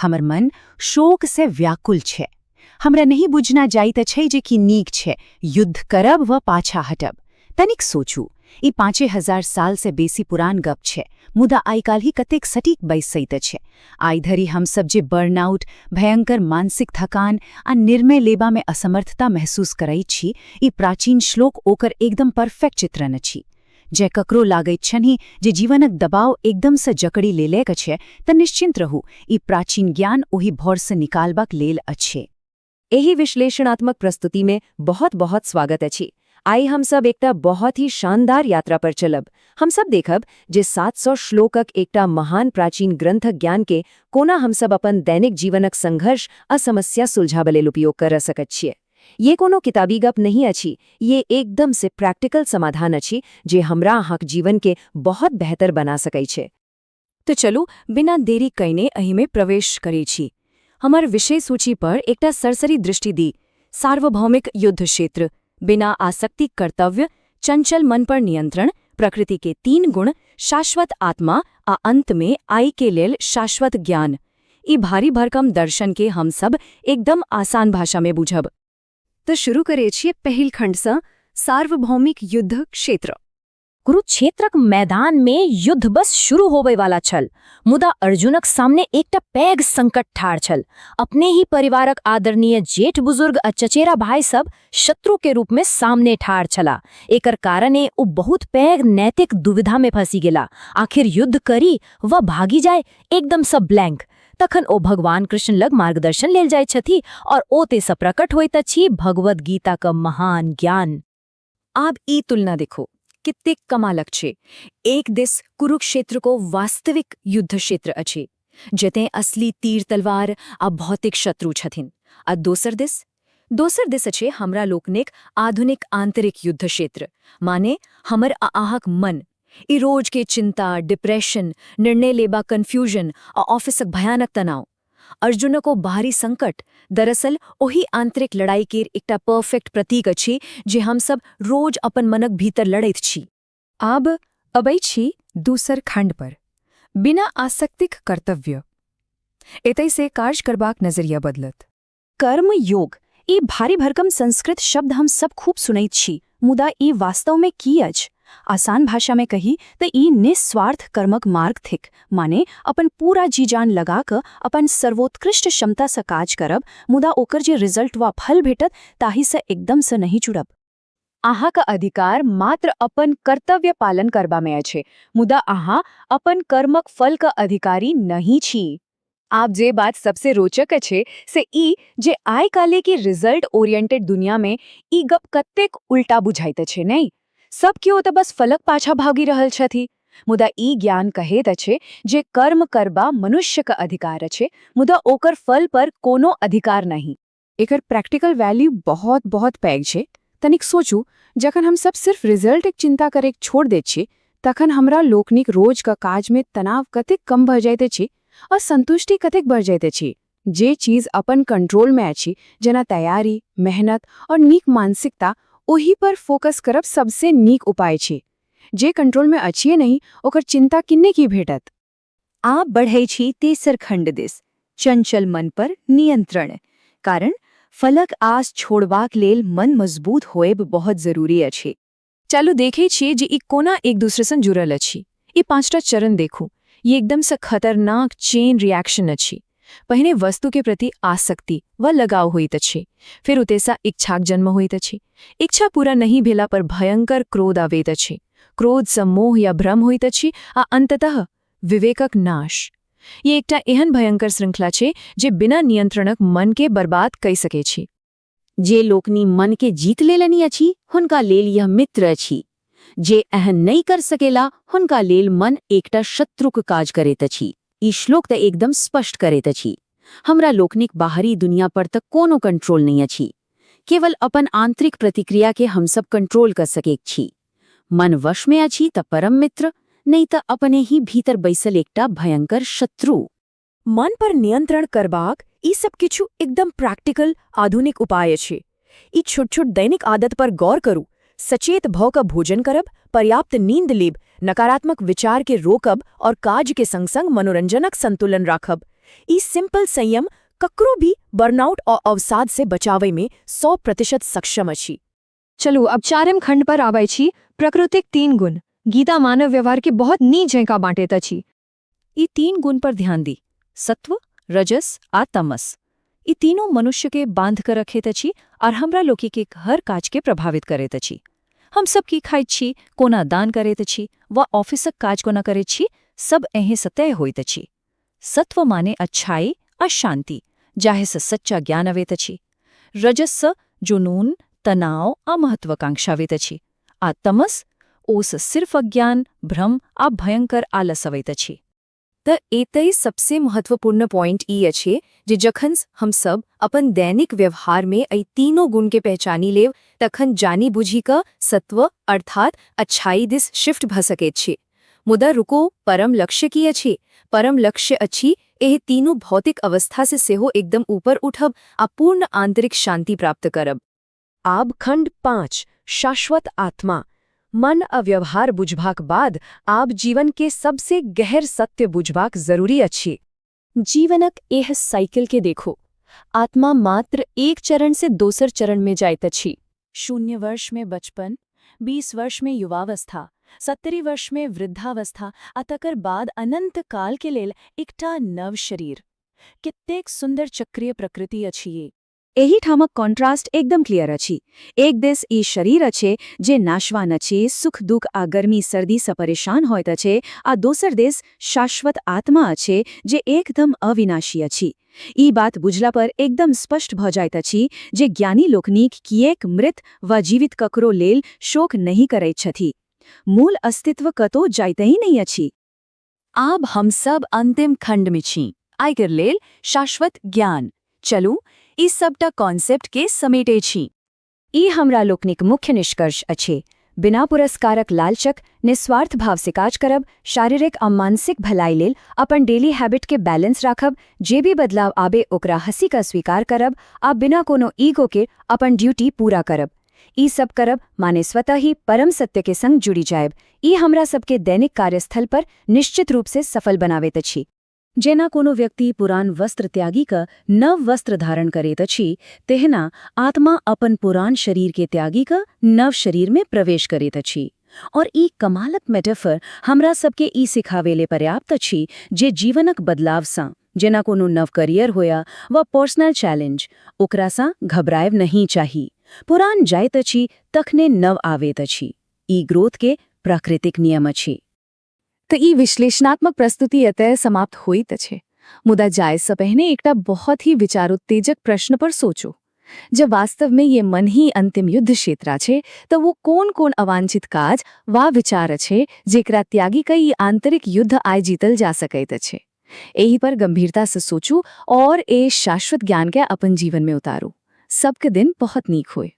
हमर मन शोक से व्याकुल छे। हमरा नहीं बुझना जाइत छै जे कि नीक छे युद्ध करब व पाछा हटब। तनिक सोचू, ई 5000 साल से बेसी पुरान गप छे, मुदा आइ काल्हि कतेक सटीक बैसैत छै। आइ धरि हम सब जे बर्नआउट, भयंकर मानसिक थकान आ निर्णय लेबा में असमर्थता महसूस करैत छी, ई प्राचीन श्लोक ओकर एकदम परफेक्ट चित्रण अछि। जे ककरो लागैत छनि जे जीवनक दबाव एकदम से जकड़ी लेलक छै, त निश्चिंत रहू, ई प्राचीन ज्ञान ओहि भौर से निकालबाक लेल अछि। एही विश्लेषणात्मक प्रस्तुति में बहुत बहुत स्वागत अछि। आई हम सब एकटा बहुत ही शानदार यात्रा पर चलब। हम सब देखब जे 700 श्लोकक एकटा महान प्राचीन ग्रंथ ज्ञान के कोना हम सब अपन दैनिक जीवनक संघर्ष आ समस्या सुलझाबा लेल उपयोग कर सकैत छियै। ये कोनो किताबी गप नहीं अछि, ये एकदम से प्रैक्टिकल समाधान अछि जे हमरा अहाँक जीवन के बहुत बेहतर बना सकै छै। तो चलू बिना देरी कयने एहि में प्रवेश करै छी। हमर विषय सूची पर एकटा सरसरी दृष्टि दी। सार्वभौमिक युद्ध क्षेत्र, बिना आसक्ति कर्तव्य, चंचल मन पर नियंत्रण, प्रकृति के 3 गुण, शाश्वत आत्मा आ अंत में आई के लेल शाश्वत ज्ञान। ई भारी भरकम दर्शन के हम सब एकदम आसान भाषा में बुझब। तो शुरू करे छिए पहिल खंड सँ, सार्वभौमिक युद्ध क्षेत्र। कुरुक्षेत्रक मैदान में युद्ध बस शुरू होबे वाला छल, मुदा अर्जुनक सामने एकटा पैघ संकट ठाढ़ छल। अपने ही परिवारक आदरणीय जेठ बुजुर्ग आ चचेरा भाई सब शत्रु के रूप में सामने ठाढ़ छला। एकर कारणे ओ बहुत पैघ नैतिक दुविधा में फंसी गेला। आखिर युद्ध करी व भागी जाए, एकदम सब ब्लैंक। तखन ओ भगवान कृष्ण लग मार्गदर्शन लेल जाइत छथि और ओते सँ प्रकट होइत अछि भगवद गीता का महान ज्ञान। आब ई तुलना देखो, कितने कमालक छे। एक दिस कुरुक्षेत्र को वास्तविक युद्ध क्षेत्र अछि, जते असली तीर तलवार आ भौतिक शत्रु छथिन। आ दोसर दिस अछि हमरा लोकनिक आधुनिक आंतरिक युद्ध क्षेत्र, माने हमर आ अहाँक मन। ई रोज के चिंता, डिप्रेशन, निर्णय लेबा कन्फ्यूजन आ ऑफिसक भयानक तनाव। अर्जुनको बाहरी संकट दरअसल ओही आंतरिक लड़ाई केर एकटा परफेक्ट प्रतीक अछि जे हम सब रोज अपन मनक भीतर लड़ैत छी। आब अबै छी दूसर खंड पर, बिना आसक्तिक कर्तव्य। एतै से कार्य करबाक नजरिया बदलत। कर्म योग, ई भारी भरकम संस्कृत शब्द हम सब खूब सुनैत छी, मुदा ई वास्तव में की अछि? आसान भाषा में कही तो ई निस्वार्थ कर्मक मार्ग थिक, माने अपन पूरा जी जान लगा क अपन सर्वोत्कृष्ट क्षमता से काज करब, मुदा ओकर जे रिजल्ट वा फल भेटत ताहि से एकदम से नहीं जुड़ब। अहाँक अधिकार मात्र अपन कर्तव्य पालन करबा में अछि, मुदा अहाँ अपन कर्मक फल का अधिकारी नहीं छी। आप जे बात सबसे रोचक अछि से ई जे आइ काल्हि की रिजल्ट ओरिएंटेड दुनिया में ई गप कतेक उल्टा बुझाइत अछि, नहीं? सब केओ तऽ बस फलक पाछा भागी रहल छथि, मुदा ई ज्ञान कहैत अछि जे कर्म करबा मनुष्य का अधिकार अछि, मुदा ओकर फल पर कोनो अधिकार नहीं। एकर प्रैक्टिकल वैल्यू बहुत बहुत पैघ छै। तनिक सोचू, जखन हम सब सिर्फ रिजल्ट एक चिंता करे छोड़ दैत छी, तखन हमरा लोकनिक रोज का काज में तनाव कतेक कम भ जाइत अछि और संतुष्टि कतेक बढ़ जाइत अछि। जे चीज अपन कंट्रोल में अछि, जेना तैयारी, मेहनत और नीक मानसिकता, ओही पर फोकस करब सबसे नीक उपाय छै। जे कंट्रोल में अछि नहीं, ओकर चिंता किन्ने की भेटत। आप बढ़ै छी तेसर खंड दिस, चंचल मन पर नियंत्रण। कारण फलक आस छोड़बाक लेल मन मजबूत होएब बहुत जरूरी अछि। चलू देखै छी जे ई कोना एक दूसरे सँ जुड़ल अछि। ई 5टा चरण देखू, ये एकदम से खतरनाक चेन रिएक्शन अछि। पहिने वस्तु के प्रति आसक्ति व लगाव होइत अछि, फिर उतेसा इच्छाक जन्म होइत अछि। इच्छा पूरा नहीं भेला पर भयंकर क्रोध आवेत अछि। क्रोध सँ मोह या भ्रम होइत अछि आ अंततः विवेकक नाश। ये एकटा एहन भयंकर श्रृंखला छै जे बिना नियंत्रणक मन के बर्बाद कई सकै छी। जे लोकनी मन के जीत लेलनी अछि, हुनका लेल यह मित्र अछि। जे एहन नहीं कर सकेला, हुनका लेल मन एकटा शत्रुक काज करैत अछि। ई श्लोक त एकदम स्पष्ट करैत अछि। हमरा लोकनिक बाहरी दुनिया पर तक कोनो कंट्रोल नहीं अछि। केवल अपन आंतरिक प्रतिक्रिया के हम सब कंट्रोल कर सके छी। मन वश में अछि त परम मित्र, नहीं त अपने ही भीतर बैसल एकटा भयंकर शत्रु। मन पर नियंत्रण करबाक ई सब किछु एकदम प्रैक्टिकल आधुनिक उपाय अछि। ई छोट-छोट दैनिक आदत पर गौर करू। सचेत भ क भोजन करब, पर्याप्त नींद लेब, नकारात्मक विचार के रोकब और काज के संग संग मनोरंजनक संतुलन राखब। ई सिंपल संयम ककरो भी बर्नआउट और अवसाद से बचावे में 100% सक्षम अछि। चलू अब 4 खंड पर आबै छी प्रकृतिक 3 गुण। गीता मानव व्यवहार के बहुत नीक जैका बांटैत अछि। ई 3 गुण पर ध्यान दी, सत्व, रजस आ तमस। ई तीनों मनुष्य के बांध कर रखैत अछि और हमरा लोकी के हर काज के प्रभावित करैत अछि। हम सब की खाइत छी, कोना दान करैत अछि वा ऑफिसक काज कोना करैत छी, सब एहि सतह होइत अछि। सत्व माने अच्छाई आ शांति, जाहे से सच्चा ज्ञान अवैत अछि। रजस जुनून, तनाव आ महत्वाकांक्षा अवैत अछि। आ तमस ओस सिर्फ अज्ञान, भ्रम आ भयंकर आलस अवैत अछि। त एतई सबसे महत्वपूर्ण पॉइंट ई अछि जे जखन हम सब अपन दैनिक व्यवहार में एई तीनों गुण के पहचानी लेव तखन जानी बुझी क सत्व अर्थात अच्छाई दिस शिफ्ट भ सकैत छी। मुदा रुको, परम लक्ष्य की अछि? परम लक्ष्य अछि एहि तीनों भौतिक अवस्था से सेहो एकदम ऊपर उठब आ पूर्ण आंतरिक शांति प्राप्त करब। आब खंड 5 शाश्वत आत्मा। मन आ व्यवहार बुझबाक बाद आब जीवन के सबसे गहर सत्य बुझबाक जरूरी अछि। जीवनक एह साइकिल के देखो। आत्मा मात्र एक चरण से दोसर चरण में जाइत अछि। 0 वर्ष में बचपन, 20 वर्ष में युवावस्था, 70 वर्ष में वृद्धावस्था आ तकर बाद अनंत काल के लेल एकटा नव शरीर। कितेक सुंदर चक्रीय प्रकृति अछि ये। एही ठामक कॉन्ट्रास्ट एकदम क्लियर अछि। एक देश ई शरीर अछि जे नाशवान अछि, सुख दुख आ गर्मी सर्दी से परेशान होइत अछि, आ दोसर देश शाश्वत आत्मा अछि जे एकदम अविनाशी अछि। ई बात बुझला पर एकदम स्पष्ट भ जाइत अछि जे ज्ञानी लोकनिक किएक मृत वा जीवित ककरो लेल शोक नहीं करैत छथि। मूल अस्तित्व कतौ जाइतहि नहीं अछि। आब हम सब अंतिम खंड में छी, आइकर लेल शाश्वत ज्ञान। चलू ई सबटा कॉन्सेप्ट के समेटे छी। ई हमरा लोकनिक मुख्य निष्कर्ष अछि। बिना पुरस्कारक लालचक, निस्वार्थ भाव से काज करब, शारीरिक आ मानसिक भलाई लेल अपन डेली हैबिट के बैलेंस राखब, जे भी बदलाव आबे ओकरा हंसी का स्वीकार करब आ बिना कोनो ईगो के अपन ड्यूटी पूरा करब। ई सब करब माने स्वतः ही परम सत्य के संग जुड़ी जायब। ई हमरा सबके दैनिक कार्यस्थल पर निश्चित रूप से सफल बनावैत अछि। जेना कोनो व्यक्ति पुरान वस्त्र त्यागी क नव वस्त्र धारण करैत अछि, तेहना आत्मा अपन पुरान शरीर के त्यागी क नव शरीर में प्रवेश करैत अछि। और ई कमालक मेटाफर हमरा सबके ई सिखावेले पर्याप्त अछि जे जीवनक बदलाव सा, जेना कोनो नव करियर होया वा पर्सनल चैलेंज, ओकरा सा घबराएब नहीं चाही। पुरान जाइत अछि तखने नव आवेत अछि। ई ग्रोथ के प्राकृतिक नियम अछि। तो ई विश्लेषणात्मक प्रस्तुति एतय समाप्त होइत अछि। मुदा जाय से पहिने एकटा बहुत ही विचारोत्तेजक प्रश्न पर सोचो। जब वास्तव में ये मन ही अंतिम युद्ध क्षेत्र अछि, तो वो कोन-कोन अवांछित काज वा विचार अछि जेकरा त्यागी कई आंतरिक युद्ध आय जीतल जा सकैत अछि। एही पर गंभीरता से सोचू और ए शाश्वत ज्ञान के अपन जीवन में उतारू। सबके दिन बहुत नीक होए।